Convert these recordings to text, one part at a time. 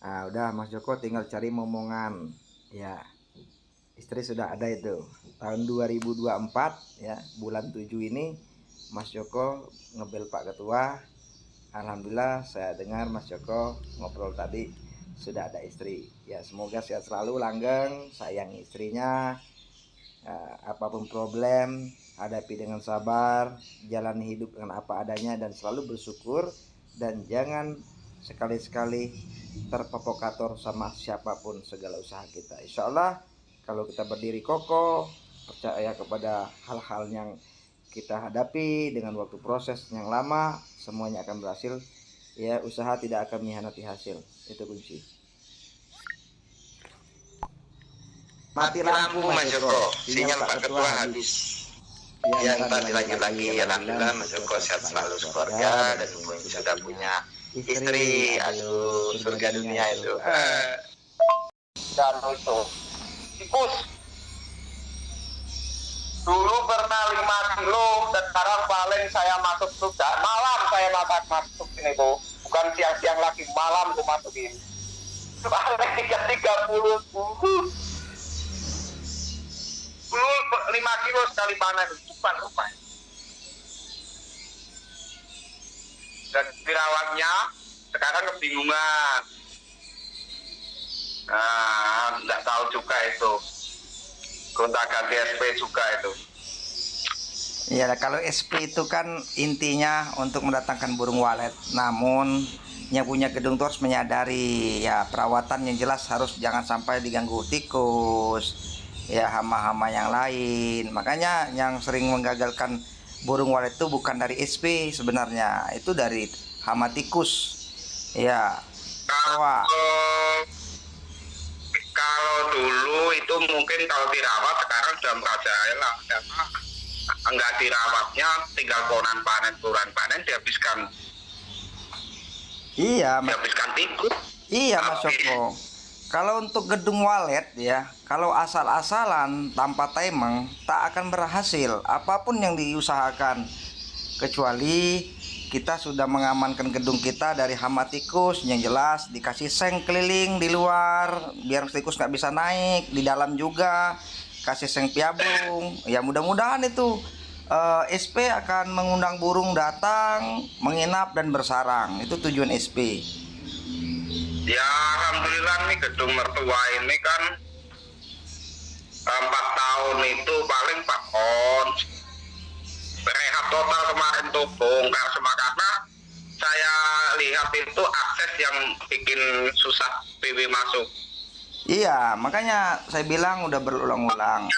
Nah, udah Mas Joko tinggal cari momongan. Ya, istri sudah ada itu. Tahun 2024 ya, bulan 7 ini Mas Joko ngebel Pak Ketua. Alhamdulillah saya dengar Mas Joko ngobrol tadi sudah ada istri. Ya, semoga sehat selalu, langgeng, sayang istrinya. Apapun problem hadapi dengan sabar, jalani hidup dengan apa adanya dan selalu bersyukur, dan jangan sekali-sekali terprovokator sama siapapun segala usaha kita. Insya Allah kalau kita berdiri kokoh, percaya kepada hal-hal yang kita hadapi dengan waktu proses yang lama, semuanya akan berhasil. Ya, usaha tidak akan mengkhianati hasil. Itu kunci. Mati lampu Mas Joko, sinyal Pak Ketua habis. Ya, ntar dilanjut lagi. Alhamdulillah Mas Joko sehat selalu keluarga dan sudah punya istri. Aduh, surga dunia itu. Dan itu tikus dulu pernah 5 kilo, sekarang paling saya masuk sudah malam saya masuk ini tuh, bukan siang-siang lagi, malam tuh masukin paling 30 5 kilo sekali panen, bukan rupanya. Dan dirawatnya sekarang kebingungan. Nah, nggak tahu juga itu. Gonta ganti SP juga itu. Ya, kalau SP itu kan intinya untuk mendatangkan burung walet. Namun yang punya gedung itu harus menyadari ya, perawatan yang jelas harus jangan sampai diganggu tikus, ya hama-hama yang lain. Makanya yang sering menggagalkan burung walet itu bukan dari SP sebenarnya, itu dari hama tikus. Ya. Kalau dulu itu mungkin kalau dirawat, sekarang sudah merajalela karena enggak dirawatnya tinggal konan panen, turan panen dihabiskan. Iya, dihabiskan tikus. Iya Mas Joko. Kalau untuk gedung walet ya, kalau asal-asalan tanpa temeng tak akan berhasil apapun yang diusahakan, kecuali kita sudah mengamankan gedung kita dari hama tikus. Yang jelas dikasih seng keliling di luar biar tikus nggak bisa naik, di dalam juga kasih seng piabung. Ya mudah-mudahan itu SP akan mengundang burung datang menginap dan bersarang. Itu tujuan SP. Ya alhamdulillah nih gedung mertua ini kan 4 tahun itu paling pakon. Rehab total kemarin tuh bongkar semua karena saya lihat itu akses yang bikin susah PW masuk. Iya, makanya saya bilang udah berulang-ulang.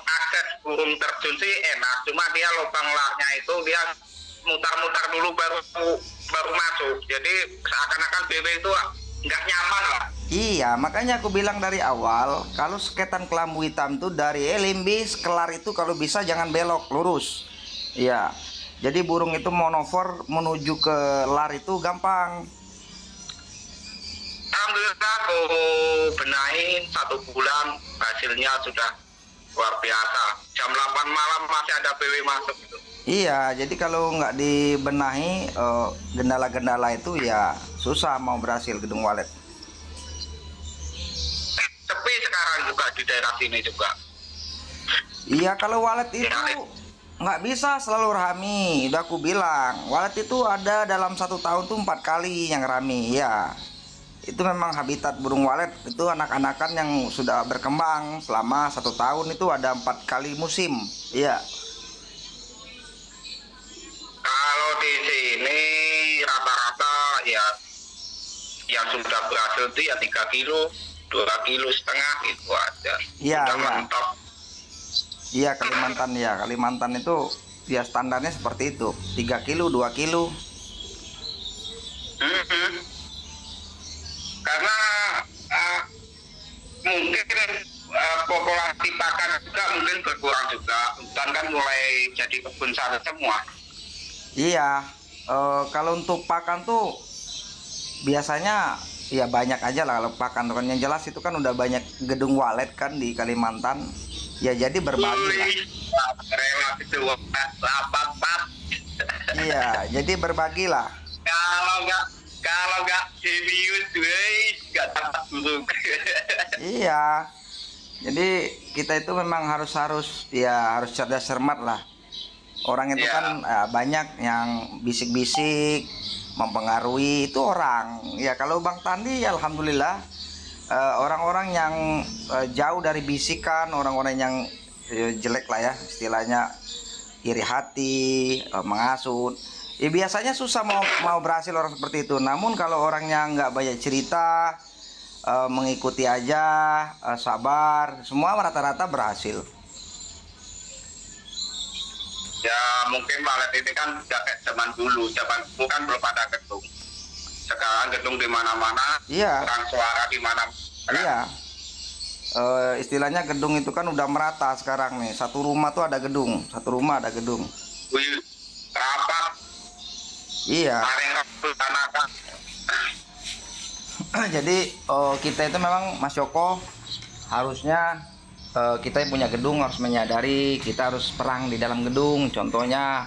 Akses burung terjun sih enak, cuma dia lubang lahnya itu dia mutar-mutar dulu baru masuk. Jadi seakan-akan PW itu nggak nyaman lah. Iya, makanya aku bilang dari awal, kalau seketan kelambu hitam tuh dari Limbis kelar itu kalau bisa jangan belok, lurus. Iya. Jadi burung itu monofor menuju ke lar itu gampang. Alhamdulillah aku benahin 1 bulan, hasilnya sudah luar biasa. Jam 8 malam masih ada PW masuk gitu. Iya, jadi kalau nggak dibenahi gendala-gendala itu ya susah mau berhasil gedung walet. Sepi sekarang juga di daerah sini juga. Iya, kalau walet itu nggak bisa selalu rame. Udah aku bilang, walet itu ada dalam 1 tahun tuh 4 kali yang rame. Ya, itu memang habitat burung walet. Itu anak-anakan yang sudah berkembang selama 1 tahun itu ada 4 kali musim. Iya. Kalau di sini rata-rata ya yang sudah berhasil itu ya 3 kilo, 2,5 kilo itu aja. Iya, udah iya. mantap. Iya, Kalimantan ya. Kalimantan itu ya standarnya seperti itu. 3 kilo, 2 kilo. Karena mungkin populasi pakan juga mungkin berkurang juga. Hutan kan mulai jadi kebun sawit semua. Iya, kalau untuk pakan tuh biasanya ya banyak aja lah kalau pakan. Kan yang jelas itu kan udah banyak gedung walet kan di Kalimantan. Ya jadi berbagi lah. Relatif 84. Iya, jadi berbagi lah. Kalau nggak serius, guys, nggak dapat burung. Iya. Jadi kita itu memang harus harus cerdas cermat lah. Orang itu Ya. kan banyak yang bisik-bisik mempengaruhi itu orang. Ya kalau Bang Tandi alhamdulillah orang-orang yang jauh dari bisikan, orang-orang yang jelek lah ya istilahnya, iri hati, mengasut. Ya biasanya susah mau berhasil orang seperti itu. Namun kalau orangnya nggak banyak cerita, mengikuti aja, sabar, semua rata-rata berhasil. Ya mungkin Walet ini kan udah kayak zaman dulu kan belum ada gedung. Sekarang gedung di mana-mana, Iya. orang suara di mana. Iya. Istilahnya gedung itu kan udah merata sekarang nih. Satu rumah tuh ada gedung, satu rumah ada gedung. Wih, rapat, Iya. paling rencanakan. Jadi kita itu memang Mas Joko harusnya kita yang punya gedung harus menyadari kita harus perang di dalam gedung. Contohnya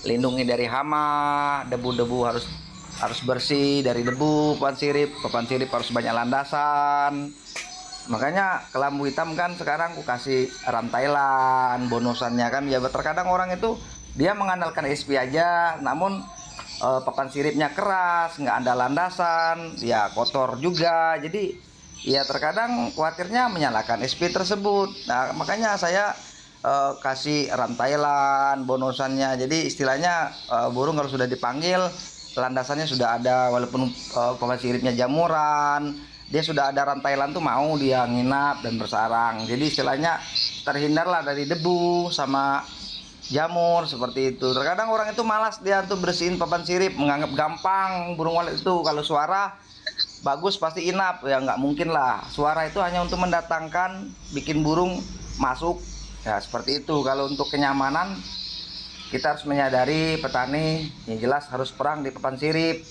lindungi dari hama, debu-debu harus bersih dari debu, papan sirip harus banyak landasan. Makanya kelambu hitam kan sekarang aku kasih rantailan, bonusannya kan ya terkadang orang itu dia mengandalkan SP aja, namun papan siripnya keras, nggak ada landasan, ya kotor juga. Jadi ya terkadang khawatirnya menyalakan SP tersebut. Nah makanya saya kasih rantailan bonusannya. Jadi istilahnya burung kalau sudah dipanggil landasannya sudah ada, walaupun papan siripnya jamuran, dia sudah ada rantailan tuh mau dia nginap dan bersarang. Jadi istilahnya terhindarlah dari debu sama jamur seperti itu. Terkadang orang itu malas dia tuh bersihin papan sirip, menganggap gampang burung walet itu kalau suara bagus pasti inap. Ya nggak mungkin lah, suara itu hanya untuk mendatangkan bikin burung masuk ya seperti itu. Kalau untuk kenyamanan kita harus menyadari petani yang jelas harus perang di papan sirip,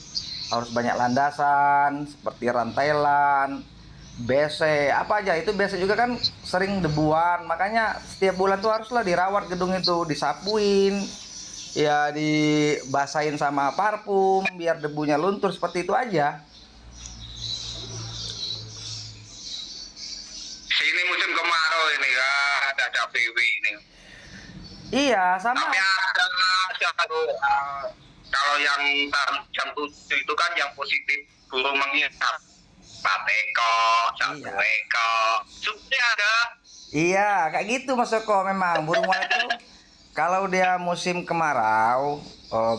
harus banyak landasan seperti rantailan, BC, apa aja itu biasa juga kan sering debuan. Makanya setiap bulan tuh haruslah dirawat gedung itu, disapuin, ya dibasahin sama parfum biar debunya luntur, seperti itu aja. Sini musim kemarau ini ya, ada PW ini. Iya sama. Tapi ada kalau yang jam 7 itu kan yang positif burung menginap. Pateko, satu eko, supnya ada. Iya, kayak gitu Mas Joko. Memang burung walet itu kalau dia musim kemarau,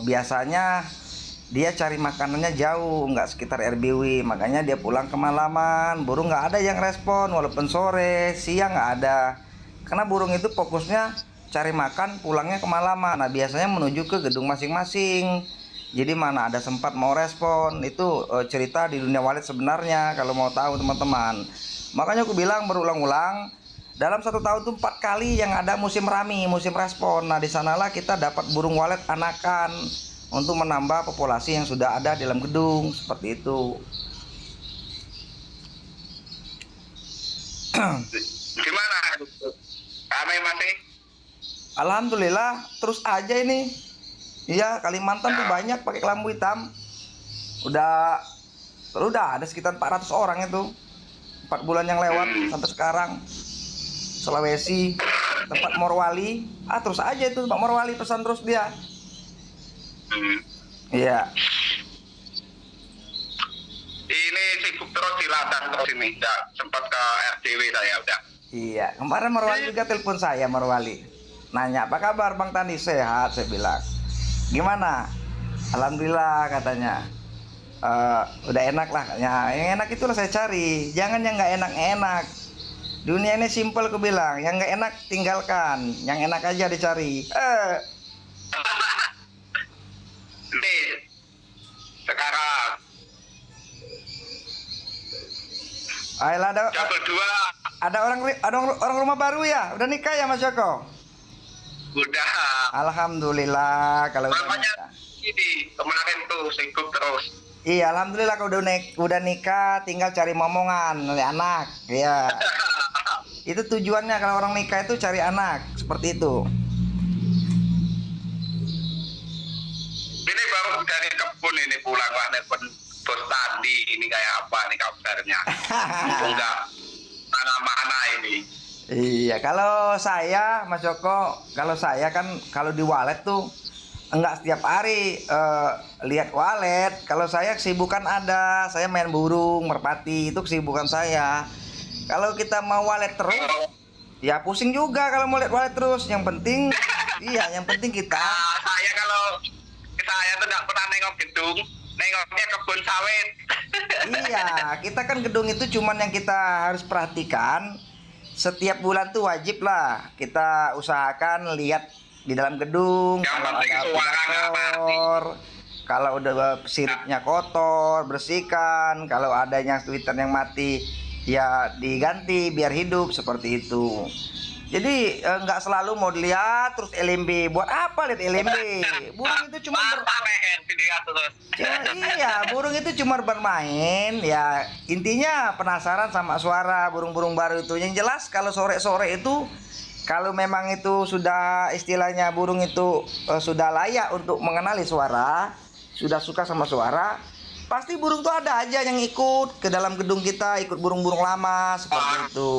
biasanya dia cari makanannya jauh, nggak sekitar RBW. Makanya dia pulang kemalaman. Burung nggak ada yang respon, walaupun sore, siang nggak ada. Karena burung itu fokusnya cari makan, pulangnya kemalaman. Nah, biasanya menuju ke gedung masing-masing. Jadi mana ada sempat mau respon. Itu cerita di dunia walet sebenarnya kalau mau tahu teman-teman. Makanya aku bilang berulang-ulang, dalam 1 tahun tuh 4 kali yang ada musim rami, musim respon. Nah di sanalah kita dapat burung walet anakan untuk menambah populasi yang sudah ada di dalam gedung seperti itu. Gimana? Ramai masih? Alhamdulillah terus aja ini. Iya, Kalimantan tuh banyak pakai kelambu hitam. Udah ada sekitar 400 orang itu. 4 bulan yang lewat sampai sekarang. Sulawesi, tempat Morowali, terus aja itu Pak Morowali pesan terus dia. Iya. Ini sibuk terus di ladang terus ini, nggak sempat ke RDW saya udah. Iya, kemarin Morowali juga telepon saya, Morowali. Nanya, apa kabar Bang Tani? Sehat, saya bilang. Gimana? Alhamdulillah katanya. Udah enak lah. Ya, yang enak itulah saya cari. Jangan yang nggak enak-enak. Dunia ini simpel aku bilang. Yang nggak enak tinggalkan. Yang enak aja dicari. Nih, sekarang Ayolah, jam berdua ada orang rumah baru ya? Udah nikah ya Mas Joko? udah. Alhamdulillah kalau udah Makanya nikah. ini kemarin tuh sibuk terus. Iya, alhamdulillah kalau udah nikah tinggal cari momongan oleh anak. Iya. Itu tujuannya kalau orang nikah itu cari anak, seperti itu. Ini baru dari kebun ini pulang lah, nelpon Bos tadi ini kayak apa nih kabarnya? Enggak mana-mana ini. Iya, kalau saya Mas Joko, kalau saya kan kalau di walet tuh enggak setiap hari lihat walet. Kalau saya kesibukan ada, saya main burung, merpati, itu kesibukan saya. Kalau kita mau walet terus, ya pusing juga kalau mau lihat walet terus. Yang penting, iya, yang penting kita. Saya kalau saya tuh nggak pernah nengok gedung, nengoknya kebun sawit. Iya, kita kan gedung itu cuman yang kita harus perhatikan. Setiap bulan tuh wajib lah kita usahakan lihat di dalam gedung. Yang Kalau penting ada suara nggak mati. predator, kalau udah siripnya kotor, bersihkan. Kalau adanya Twitter yang mati, ya diganti biar hidup, seperti itu. Jadi nggak selalu mau dilihat terus LMB. Buat apa lihat LMB? Burung itu cuma iya, burung itu cuma bermain. Ya intinya penasaran sama suara burung-burung baru itu. Yang jelas kalau sore-sore itu, kalau memang itu sudah istilahnya burung itu sudah layak untuk mengenali suara, sudah suka sama suara, pasti burung tuh ada aja yang ikut ke dalam gedung kita, ikut burung-burung lama seperti itu.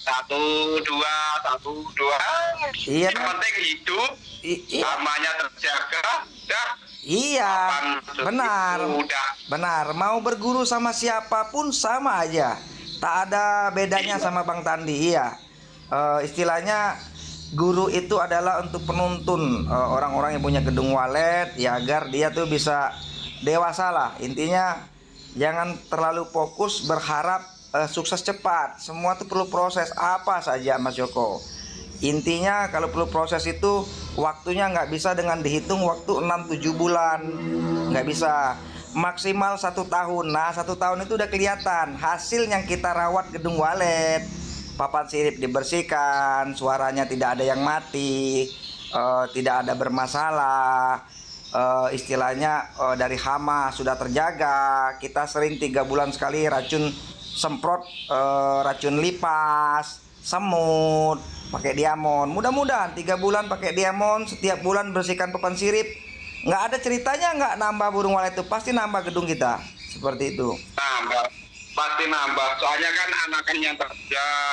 Satu dua. Iya, Yang penting hidup, iya, namanya terjaga, dah. iya, benar, Udah. benar. Mau berguru sama siapapun sama aja, tak ada bedanya sama Bang Tandi. Iya, istilahnya guru itu adalah untuk penuntun orang-orang yang punya gedung walet, ya agar dia tuh bisa dewasa lah. Intinya jangan terlalu fokus berharap sukses cepat. Semua tuh perlu proses apa saja Mas Joko. Intinya kalau perlu proses itu waktunya nggak bisa dengan dihitung waktu 6-7 bulan, nggak bisa. Maksimal 1 tahun. Nah 1 tahun itu udah kelihatan hasil yang kita rawat gedung walet. Papan sirip dibersihkan, suaranya tidak ada yang mati, tidak ada bermasalah. Istilahnya dari hama sudah terjaga. Kita sering 3 bulan sekali racun semprot, racun lipas, semut, pakai diamond. Mudah-mudahan 3 bulan pakai diamond, setiap bulan bersihkan papan sirip. Nggak ada ceritanya nggak nambah burung walet itu, pasti nambah gedung kita. Seperti itu. Nambah, pasti nambah. Soalnya kan anakan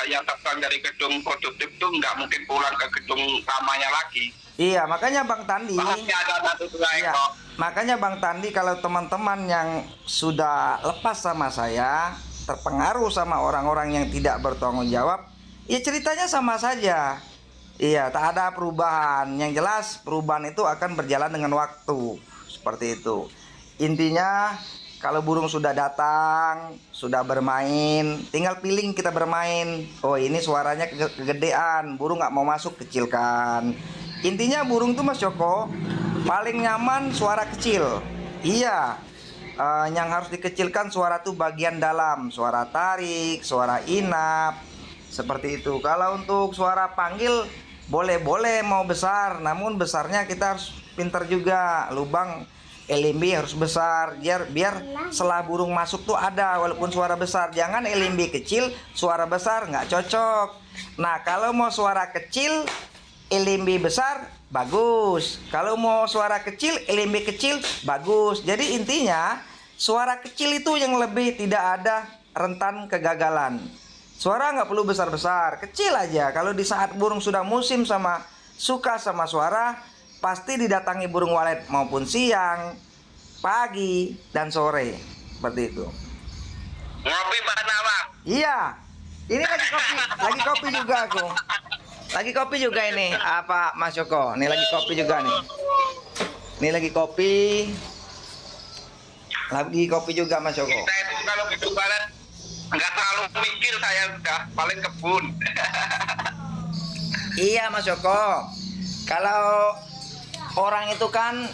yang terbang dari gedung produktif tuh nggak mungkin pulang ke gedung lamanya lagi. Iya, makanya Bang Tandi. Pasti ada 1-2 Iya, ekor. makanya Bang Tandi kalau teman-teman yang sudah lepas sama saya, terpengaruh sama orang-orang yang tidak bertanggung jawab, ya ceritanya sama saja. Iya, tak ada perubahan. Yang jelas perubahan itu akan berjalan dengan waktu. Seperti itu. Intinya kalau burung sudah datang, sudah bermain, tinggal pilih kita bermain. Oh ini suaranya kegedean, burung nggak mau masuk, kecilkan. Intinya burung tuh Mas Joko paling nyaman suara kecil. Iya, yang harus dikecilkan suara tuh bagian dalam, suara tarik, suara inap, seperti itu. Kalau untuk suara panggil boleh-boleh mau besar, namun besarnya kita harus pintar juga. Lubang LMB harus besar, biar selah burung masuk tuh ada walaupun suara besar. Jangan LMB kecil, suara besar nggak cocok. Nah kalau mau suara kecil, LMB besar bagus. Kalau mau suara kecil, LMB kecil bagus. Jadi intinya suara kecil itu yang lebih tidak ada rentan kegagalan. Suara nggak perlu besar-besar, kecil aja. Kalau di saat burung sudah musim sama suka sama suara, pasti didatangi burung walet maupun siang, pagi, dan sore. Seperti itu. Ngopi Pak Nawang. Iya, ini lagi kopi juga aku. Lagi kopi juga ini, apa Mas Joko? Ini lagi kopi juga nih. Ini lagi kopi. Lagi kopi juga Mas Joko. Kita itu kalau gedung balet nggak terlalu mikir, saya udah paling kebun. Iya Mas Joko. Kalau orang itu kan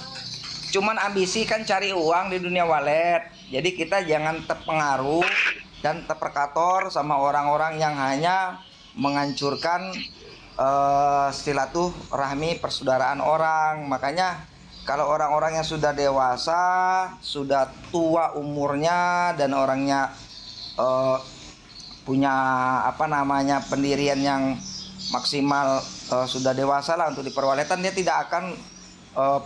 cuman ambisi kan cari uang di dunia walet. Jadi kita jangan terpengaruh dan terperkator sama orang-orang yang hanya menghancurkan silaturahmi persaudaraan orang. Makanya kalau orang-orang yang sudah dewasa, sudah tua umurnya dan orangnya punya pendirian yang maksimal, sudah dewasa lah untuk di perwaletan, dia tidak akan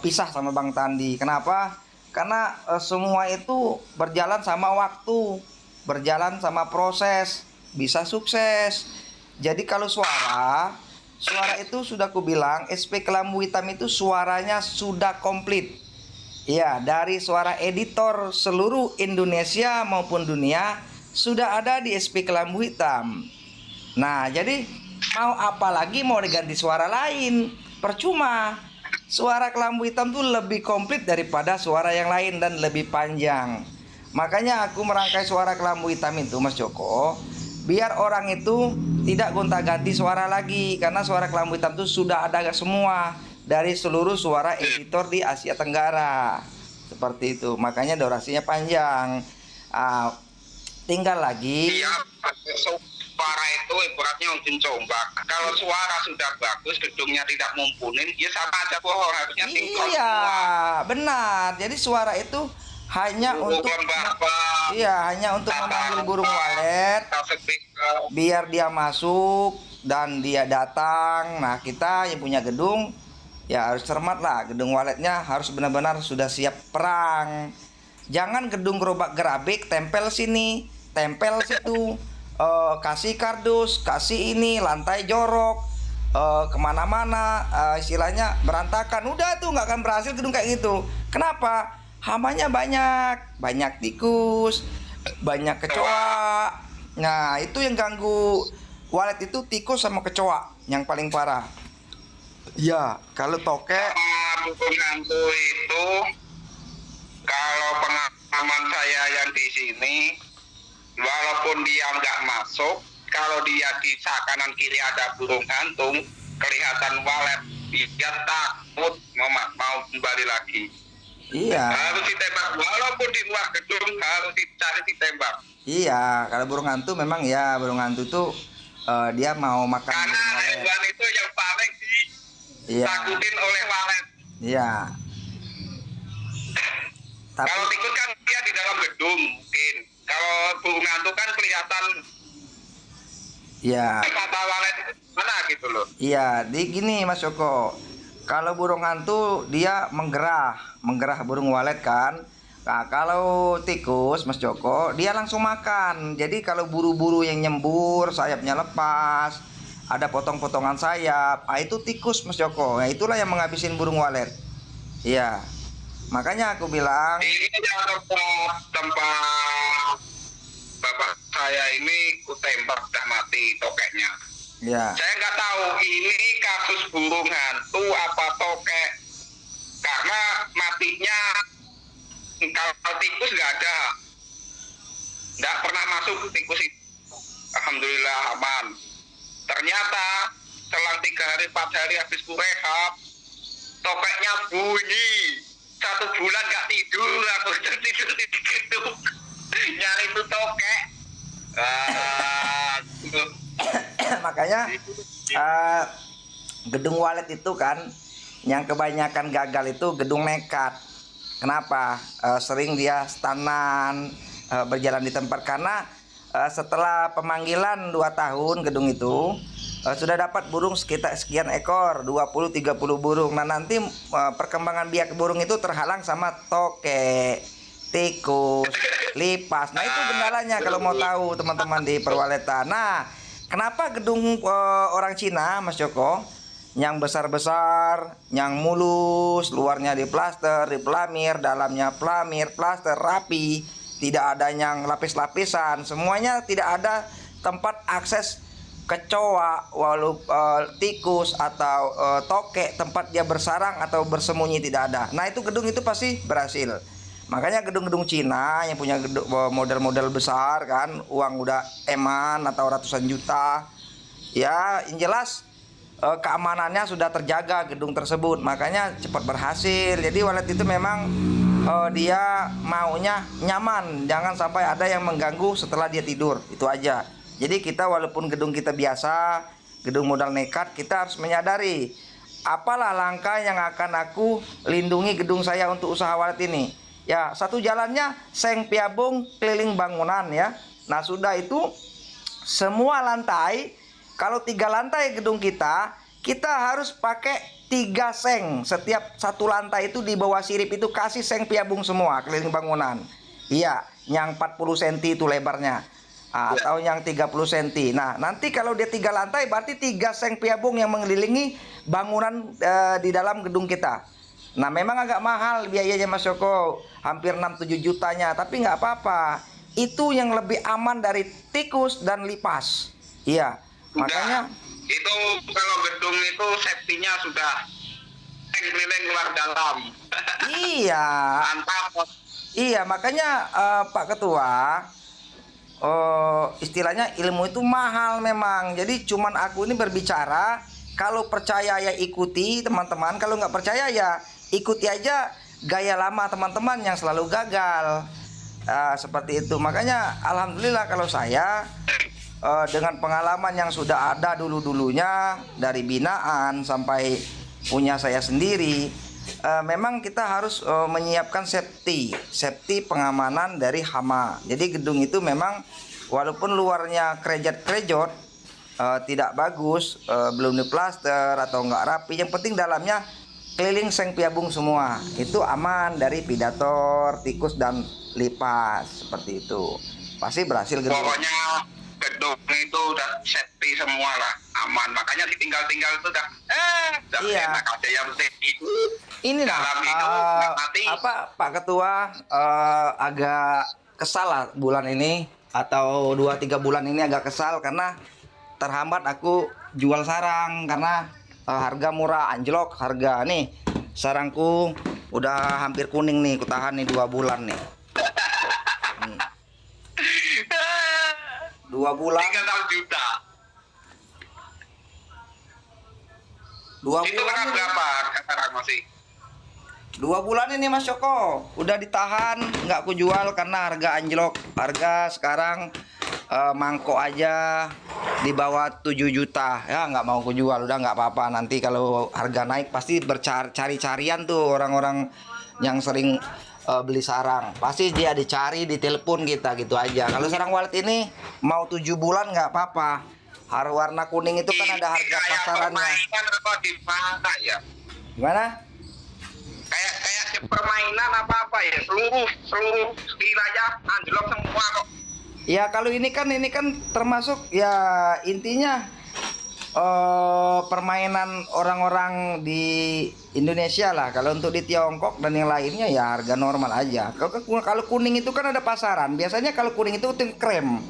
pisah sama Bang Tandi. Kenapa? Karena semua itu berjalan sama waktu, berjalan sama proses, bisa sukses. Jadi kalau suara itu sudah aku bilang, SP Kelambu Hitam itu suaranya sudah komplit. Ya, dari suara editor seluruh Indonesia maupun dunia sudah ada di SP Kelambu Hitam. Nah, jadi mau apa lagi mau diganti suara lain? Percuma. Suara Kelambu Hitam tuh lebih komplit daripada suara yang lain dan lebih panjang. Makanya aku merangkai suara Kelambu Hitam itu, Mas Joko, biar orang itu tidak gonta-ganti suara lagi. Karena suara Kelambu Hitam itu sudah ada semua dari seluruh suara editor di Asia Tenggara. Seperti itu. Makanya durasinya panjang. Tinggal lagi. Iya, suara itu ibaratnya ujung combak. Kalau suara sudah bagus, gedungnya tidak mumpuni, ya sama aja bohong, harusnya sinkron Iya, semua. benar. Jadi suara itu hanya untuk hanya untuk memanggil burung walet biar dia masuk dan dia datang. Nah, kita yang punya gedung ya harus cermat lah. Gedung waletnya harus benar-benar sudah siap perang. Jangan gedung gerobak-gerabik tempel sini, tempel situ. Kasih kardus, kasih ini, lantai jorok, kemana-mana, istilahnya berantakan. Udah tuh nggak akan berhasil gedung kayak gitu. Kenapa? Hamanya banyak tikus, banyak kecoa. Nah, itu yang ganggu walet itu, tikus sama kecoa yang paling parah. Ya, kalau tokek. Burung hantu itu, kalau pengalaman saya yang di sini, walaupun dia nggak masuk, kalau dia di kanan kiri ada burung hantu, kelihatan walet, dia takut mau kembali lagi. Iya. Harus ditembak, walaupun di luar gedung harus dicari ditembak. Iya, kalau burung hantu memang ya, burung hantu tuh dia mau makan. Karena hewan itu yang paling ditakutin oleh walet. Iya. Tapi kalau tikus kan dia di dalam gedung mungkin. Kalau burung hantu kan kelihatan. Iya. Kata walet mana gitu loh. Iya, di gini Mas Joko. Kalau burung hantu dia menggerah burung walet kan. Nah, kalau tikus Mas Joko dia langsung makan. Jadi kalau buru-buru yang nyembur, sayapnya lepas, ada potong-potongan sayap, itu tikus Mas Joko. Nah, itulah yang menghabisin burung walet. Iya. Makanya aku bilang ini yang tempat bapak saya ini kutembak udah mati tokeknya. Ya. Saya nggak tahu ini kasus burung hantu apa tokek, karena matinya kalau tikus nggak ada, nggak pernah masuk tikus itu. Alhamdulillah aman. Ternyata selang 3 hari 4 hari habis kurehab, tokeknya bunyi. 1 bulan nggak tidur, aku tidur di gedung nyari itu tokek. Makanya gedung walet itu kan yang kebanyakan gagal itu gedung nekat. Kenapa? Sering dia stagnan, berjalan di tempat karena setelah pemanggilan 2 tahun gedung itu sudah dapat burung sekitar sekian ekor, 20-30 burung. Nah, nanti perkembangan biak burung itu terhalang sama tokek, tikus, lipas. Nah, itu kendalanya kalau mau tahu teman-teman di perwaletan. Nah, kenapa gedung orang Cina, Mas Joko, yang besar-besar, yang mulus, luarnya diplaster, dipelamir, dalamnya pelamir, plaster, rapi, tidak ada yang lapis-lapisan, semuanya tidak ada tempat akses kecoa, tikus atau tokek, tempat dia bersarang atau bersembunyi tidak ada. Nah, itu gedung itu pasti berhasil. Makanya gedung-gedung Cina yang punya model-model besar kan, uang udah eman atau ratusan juta, ya yang jelas keamanannya sudah terjaga gedung tersebut, makanya cepat berhasil. Jadi walet itu memang dia maunya nyaman, jangan sampai ada yang mengganggu setelah dia tidur, itu aja. Jadi kita walaupun gedung kita biasa, gedung modal nekat, kita harus menyadari apalah langkah yang akan aku lindungi gedung saya untuk usaha walet ini. Ya, satu jalannya seng piabung keliling bangunan ya. Nah, sudah itu semua lantai, kalau 3 lantai gedung kita harus pakai 3 seng. Setiap satu lantai itu di bawah sirip itu kasih seng piabung semua keliling bangunan. Iya, yang 40 cm itu lebarnya. Atau yang 30 cm. Nah, nanti kalau dia 3 lantai berarti 3 seng piabung yang mengelilingi bangunan di dalam gedung kita. Nah, memang agak mahal biayanya Mas Joko, hampir 6-7 jutanya, tapi nggak apa-apa. Itu yang lebih aman dari tikus dan lipas. Iya, makanya itu kalau gedung itu safety-nya sudah keliling luar dalam. iya. Mantap. Iya, makanya Pak Ketua, istilahnya ilmu itu mahal memang. Jadi cuman aku ini berbicara, kalau percaya ya ikuti teman-teman, kalau nggak percaya ya ikuti aja gaya lama teman-teman yang selalu gagal. Seperti itu. Makanya alhamdulillah kalau saya dengan pengalaman yang sudah ada dulu-dulunya dari binaan sampai punya saya sendiri, memang kita harus menyiapkan safety pengamanan dari hama. Jadi gedung itu memang walaupun luarnya krejot-krejot, tidak bagus, belum diplaster atau enggak rapi, yang penting dalamnya keliling seng piabung semua, itu aman dari predator, tikus dan lipas. Seperti itu pasti berhasil gedung. Pokoknya gedung itu udah safety semua lah, aman. Makanya ditinggal-tinggal itu udah iya. enak aja, yang penting itu Ini dalam itu mati. Pak Ketua, agak kesal lah bulan ini atau 2-3 bulan ini agak kesal karena terhambat aku jual sarang karena harga murah, anjlok harga. Nih sarangku udah hampir kuning nih, kutahan nih 2 bulan nih. 2 bulan 3 juta. 2 Itu bulan kan ini. berapa sekarang masih? 2 bulan ini Mas Joko udah ditahan, nggak aku jual karena harga anjlok. Harga sekarang mangkok aja di bawah 7 juta ya, nggak mau aku jual. Udah nggak apa-apa, nanti kalau harga naik pasti bercari-carian tuh orang-orang yang sering beli sarang, pasti dia dicari, ditelepon kita gitu aja. Kalau sarang walet ini mau 7 bulan nggak apa-apa. Warna kuning itu kan ada harga pasarannya. Ya. Gimana? Kayak permainan apa ya, seluruh wilayah anjlok semua kok. Ya kalau ini kan termasuk ya intinya permainan orang-orang di Indonesia lah. Kalau untuk di Tiongkok dan yang lainnya ya harga normal aja. Kalau kuning itu kan ada pasaran. Biasanya kalau kuning itu krem.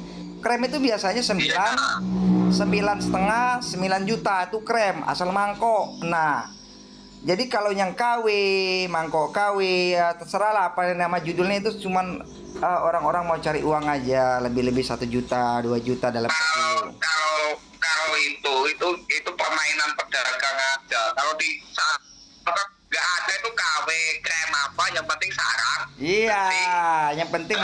Krem itu biasanya 9,5 9 juta itu krem asal mangkok. Nah, jadi kalau yang KW, mangkok KW ya terserah lah apa nama judulnya, itu cuman orang-orang mau cari uang aja, lebih-lebih 1 juta 2 juta dalam kalau itu permainan pedagang aja. Kalau di nggak ada itu KW, krem apa, yang penting sarang. Iya, yang penting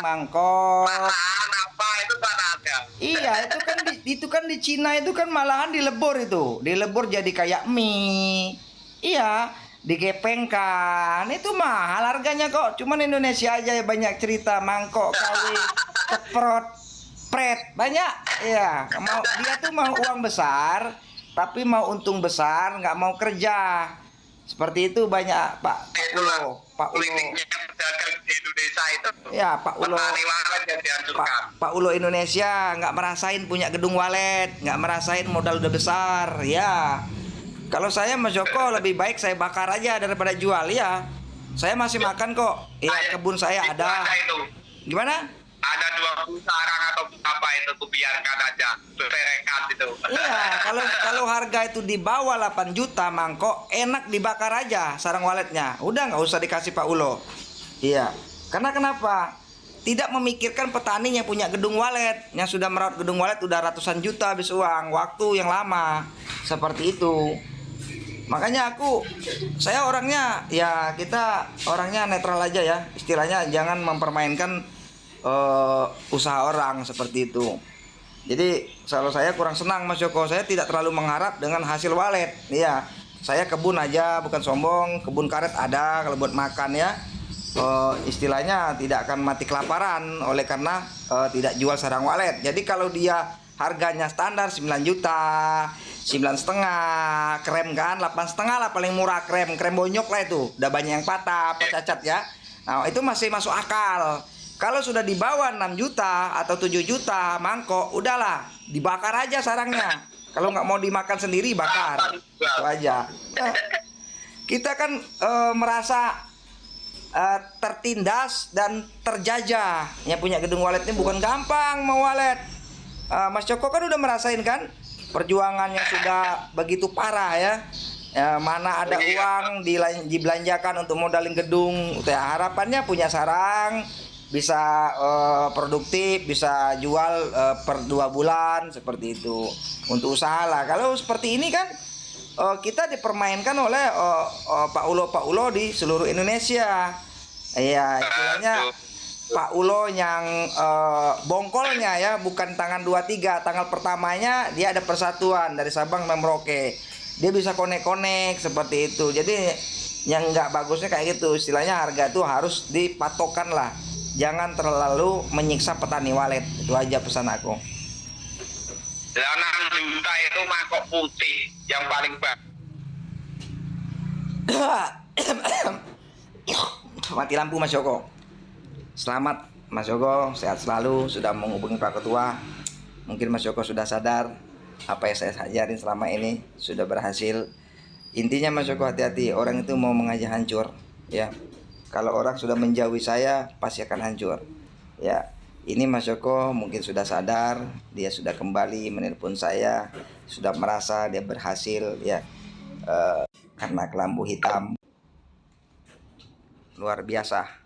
mangkok. Bahan apa itu mana ada. Iya, itu kan di Cina itu kan malahan dilebur itu. Dilebur jadi kayak mie. Iya, digepengkan. Itu mahal harganya kok. Cuman Indonesia aja ya banyak cerita mangkok, KW, ceprot, pret, banyak. Iya, dia tuh mau uang besar, tapi mau untung besar, nggak mau kerja. Seperti itu banyak Pak Ulo. Politiknya pedagang di Indonesia itu. Ya, Pak Ulo. Petani walet yang dihancurkan. Pak Ulo Indonesia nggak merasain punya gedung walet, nggak merasain modal udah besar. Ya, kalau saya Mas Joko lebih baik saya bakar aja daripada jual ya. Saya masih makan kok. Ya, kebun saya ada. Gimana? Ada 20 sarang atau apa itu, tuh biarkan aja, berekat itu. Iya, kalau harga itu di bawah 8 juta mangkok, enak dibakar aja sarang waletnya. Udah nggak usah dikasih Pak Ulo. Iya, karena kenapa? Tidak memikirkan petani yang punya gedung walet, yang sudah merawat gedung walet udah ratusan juta habis uang, waktu yang lama. Seperti itu. Makanya saya orangnya ya, kita orangnya netral aja ya. Istilahnya jangan mempermainkan usaha orang seperti itu. Jadi kalau saya kurang senang Mas Joko, saya tidak terlalu mengharap dengan hasil walet. Iya, saya kebun aja, bukan sombong. Kebun karet ada kalau buat makan ya. Istilahnya tidak akan mati kelaparan oleh karena tidak jual sarang walet. Jadi kalau dia harganya standar 9 juta, 9,5, krem kan 8,5 lah paling murah, krem bonyok lah itu, udah banyak yang patah apa cacat ya. Nah itu masih masuk akal. Kalau sudah di bawah 6 juta atau 7 juta mangkok, udahlah dibakar aja sarangnya. Kalau nggak mau dimakan sendiri bakar, itu aja. Nah, kita kan merasa tertindas dan terjajah. Yang punya gedung walet ini bukan gampang mau walet. Mas Joko kan udah merasain kan perjuangannya sudah begitu parah ya. Mana ada uang dibelanjakan untuk modalin gedung. Ya, harapannya punya sarang bisa produktif, bisa jual per 2 bulan seperti itu untuk usaha lah. Kalau seperti ini kan kita dipermainkan oleh Pak Ulo di seluruh Indonesia. Iya, istilahnya Pak Ulo yang bongkolnya ya, bukan tangan 2-3, tanggal pertamanya dia ada persatuan dari Sabang sampai Merauke. Dia bisa konek-konek seperti itu. Jadi yang nggak bagusnya kayak gitu, istilahnya harga tuh harus dipatokan lah. Jangan terlalu menyiksa petani walet. Itu aja pesan aku. 6 juta itu mangkok putih yang paling bagus. Mati lampu Mas Joko. Selamat Mas Joko, sehat selalu, sudah menghubungi Pak Ketua. Mungkin Mas Joko sudah sadar apa yang saya ajarin selama ini sudah berhasil. Intinya Mas Joko hati-hati, orang itu mau mengajak hancur ya. Kalau orang sudah menjauhi saya pasti akan hancur. Ya, ini Mas Joko mungkin sudah sadar, dia sudah kembali menelpon saya, sudah merasa dia berhasil ya. Karena kelambu hitam luar biasa.